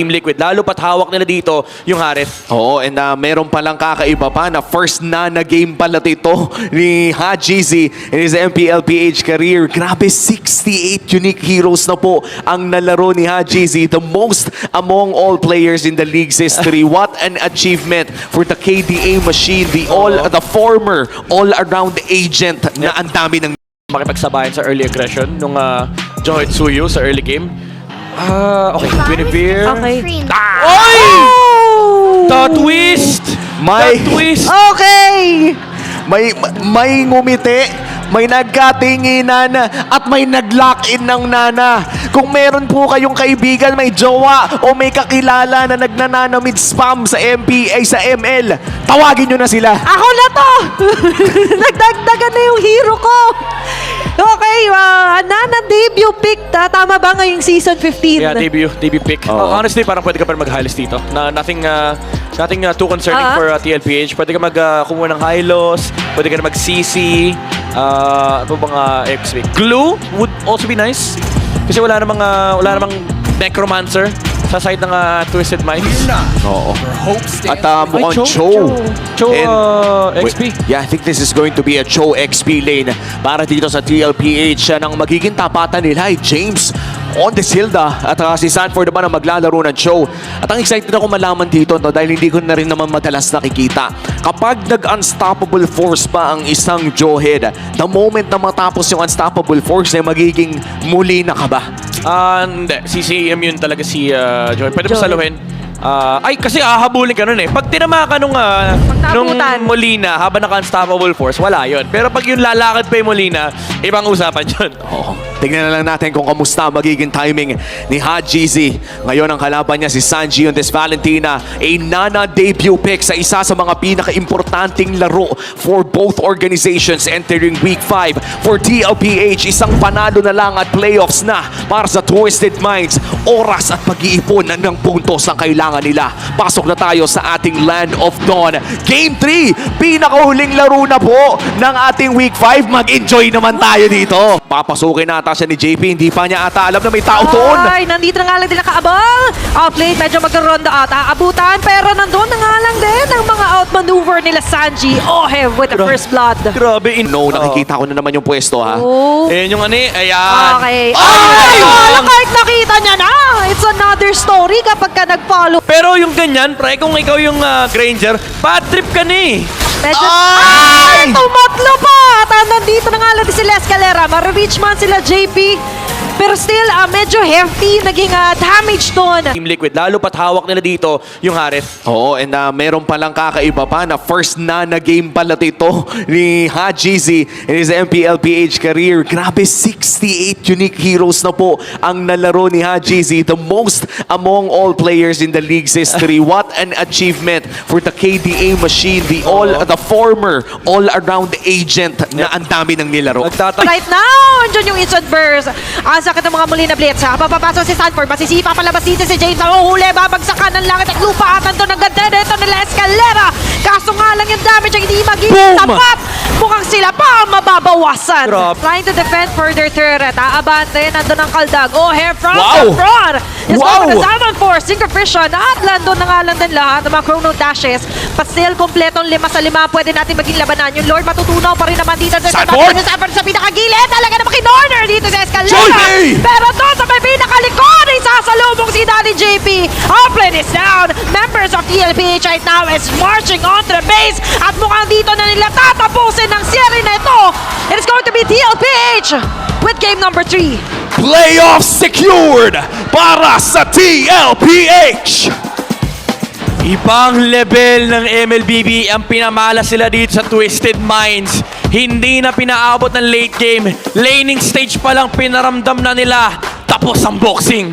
Team Liquid. Lalo pat hawak nila dito yung Harith. Oo, and meron palang kakaiba pa na first na game pala ito ni Hajizi in his MPLPH career. Grabe, 68 unique heroes na po ang nalaro ni Hajizi. The most among all players in the league's history. What an achievement for the KDA machine. The former all-around agent na ang dami ng Makipagsabayan sa early aggression nung Johet Suyo sa early game. Okay. Guinevere. Okay. Oy! The twist! May- The twist! Okay! may ngumiti, may nagkatinginan, at may nag-lock-in ng nana. Kung meron po kayong kaibigan, may jowa o may kakilala na nagnananamid spam sa MPA, sa ML, tawagin nyo na sila. Ako na to! Nagdagdagan na yung hero ko! Okay, Nana debut pick. Tama ba ngayong season 15? Yeah, debut pick. Oo. Honestly, parang pwede ka pa mag-highlights dito. Nothing too concerning for TLPH. Pwede ka kumuha ng high-loss, pwede ka na mag-CC, ano bang XP. Glue would also be nice. Kasi wala namang necromancer sa side ng Twisted Minds. Oo. At mukhang Cho. Cho. XP. Yeah, I think this is going to be a Cho XP lane para dito sa TLPH. Nang magiging tapatan nila ay James on the Hilda at si Sanford naman ang maglalaro ng Cho. At ang excited ako malaman dito dahil hindi ko na rin naman madalas nakikita. Kapag nag-unstoppable force pa ang isang Johead, the moment na matapos yung unstoppable force ay magiging muli na ka ba? Hindi. CCM yun talaga si Joy. Pwede mo Joy. saluhin. Ay, kasi hahabulin ka nun eh. Pag tinama ka nung Molina, habang naka-unstoppable force, wala yun. Pero pag yung lalakad pa yung Molina, ibang usapan yun. Oo. Tingnan na lang natin kung kamusta magiging timing ni Hajizi. Ngayon ang kalaban niya si Sanji on this Valentina. A Nana debut pick sa isa sa mga pinaka-importanting laro for both organizations entering Week 5. For TLPH, isang panalo na lang at playoffs na para sa Twisted Minds. Oras at pag-iipon ng puntos ang kailangan nila. Pasok na tayo sa ating Land of Dawn. Game 3, pinakahuling laro na po ng ating Week 5. Mag-enjoy naman tayo dito. Papasukin nata siya ni JP. Hindi pa niya ata alam na may tao doon. Ay, nandito na nga lang din nakaabang. Outlate, medyo magkaroon na aabutan. Pero nandun na nga lang din ang mga outmaneuver nila Sanji. Ohev with the first blood. Grabe. No, nakikita ko na naman yung pwesto ha. Oh. Ayan yung ayan. Okay. Ay! Wala kahit nakita niya na. It's another story kapag ka nag-follow. Pero yung ganyan, pre, kung ikaw yung Granger, bad trip ka na eh. Medyo, Ay! tumatlo pa! At nandito na nga lang din sila Escalera. Mare-reach man sila JP. Pero still, medyo hefty naging damage doon. Team Liquid, lalo pat hawak nila dito yung Harith. Oo, and meron palang kakaiba pa na first na game pala ito ni Hajizi in his MPLPH career. Grabe, 68 unique heroes na po ang nalaro ni Hajizi. The most among all players in the league's history. What an achievement for the KDA machine. The former all-around agent na ang dami ng nilaro. Right now, andyan yung instant burst. Ang sakit ng mga Molina Blitz. Papapasok si Sanford. Masisipa palabas dito si James. Nahuhuli. Babagsakan ng langit at lupa. At nandun ang ganda dito nila Escalera. Kaso nga lang yung damage ang hindi magiging tapat. Mukhang sila pa ang mababawasan. Trying to defend for their turret. Abante. Nandun ang Kaldag. Hair from the front. It's over the Salmon Force. Synchrovision. At nandun na nga lang din lahat ng mga Chrono Dashes. But still, kompletong 5 sa 5. Pwede natin maging labanan. Yung Lord matutunaw pa rin naman dito. Sanford! Sanford sa pinakagilid. Talaga naman kinorner dito sa Escalera. Pero doon sa may pinakalikod, isasalubong si Daddy JP. Upland is down. Members of TLPH right now is marching onto the base. At mukhang dito na nila tatapusin ng series na ito. It is going to be TLPH with game number 3. Playoff secured para sa TLPH! Ibang level ng MLBB ang pinamala sila dito sa Twisted Minds. Hindi na pinaabot ng late game. Laning stage pa lang pinaramdam na nila. Tapos ang boxing.